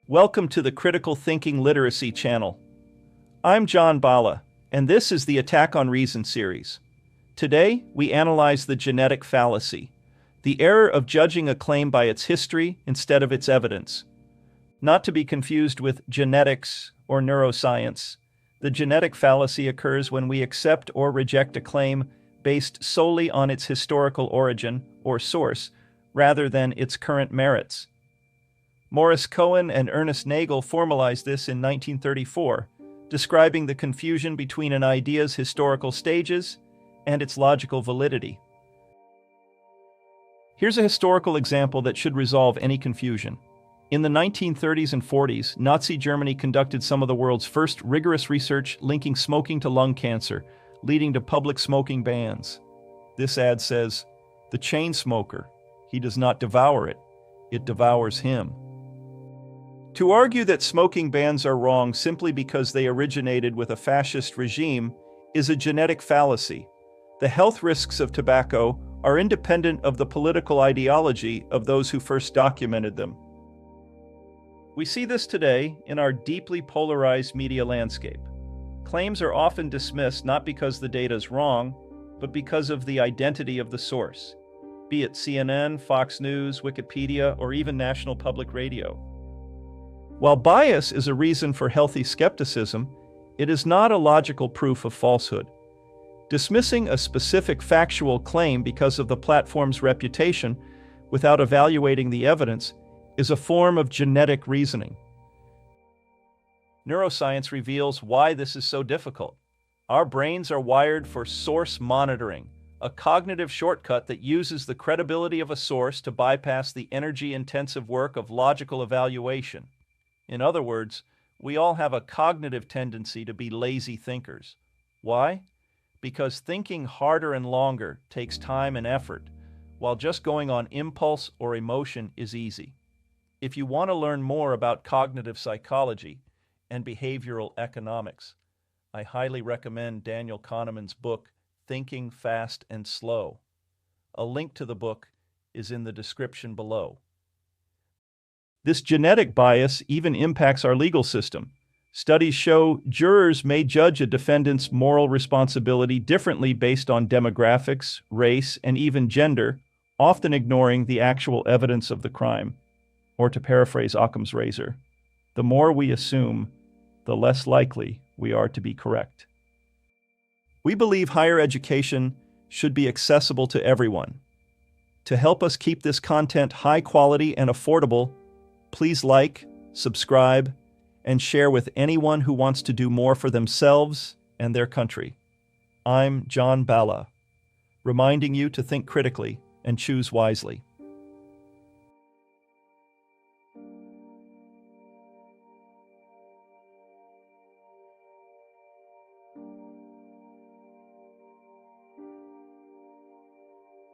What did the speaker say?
Welcome to the Critical Thinking Literacy channel. I'm John Bala, and this is the Attack on Reason series. Today, we analyze the genetic fallacy, the error of judging a claim by its history instead of its evidence. Not to be confused with genetics or neuroscience, the genetic fallacy occurs when we accept or reject a claim based solely on its historical origin or source, rather than its current merits. Morris Cohen and Ernest Nagel formalized this in 1934, describing the confusion between an idea's historical stages and its logical validity. Here's a historical example that should resolve any confusion. In the 1930s and 40s, Nazi Germany conducted some of the world's first rigorous research linking smoking to lung cancer, leading to public smoking bans. This ad says, "The chain smoker, he does not devour it, it devours him." To argue that smoking bans are wrong simply because they originated with a fascist regime is a genetic fallacy. The health risks of tobacco are independent of the political ideology of those who first documented them. We see this today in our deeply polarized media landscape. Claims are often dismissed not because the data is wrong, but because of the identity of the source, be it CNN, Fox News, Wikipedia, or even National Public Radio. While bias is a reason for healthy skepticism, it is not a logical proof of falsehood. Dismissing a specific factual claim because of the platform's reputation without evaluating the evidence is a form of genetic reasoning. Neuroscience reveals why this is so difficult. Our brains are wired for source monitoring, a cognitive shortcut that uses the credibility of a source to bypass the energy-intensive work of logical evaluation. In other words, we all have a cognitive tendency to be lazy thinkers. Why? Because thinking harder and longer takes time and effort, while just going on impulse or emotion is easy. If you want to learn more about cognitive psychology and behavioral economics, I highly recommend Daniel Kahneman's book, Thinking Fast and Slow. A link to the book is in the description below. This genetic bias even impacts our legal system. Studies show jurors may judge a defendant's moral responsibility differently based on demographics, race, and even gender, often ignoring the actual evidence of the crime. Or to paraphrase Occam's razor, the more we assume, the less likely we are to be correct. We believe higher education should be accessible to everyone. To help us keep this content high quality and affordable, please like, subscribe, and share with anyone who wants to do more for themselves and their country. I'm John Bala, reminding you to think critically and choose wisely.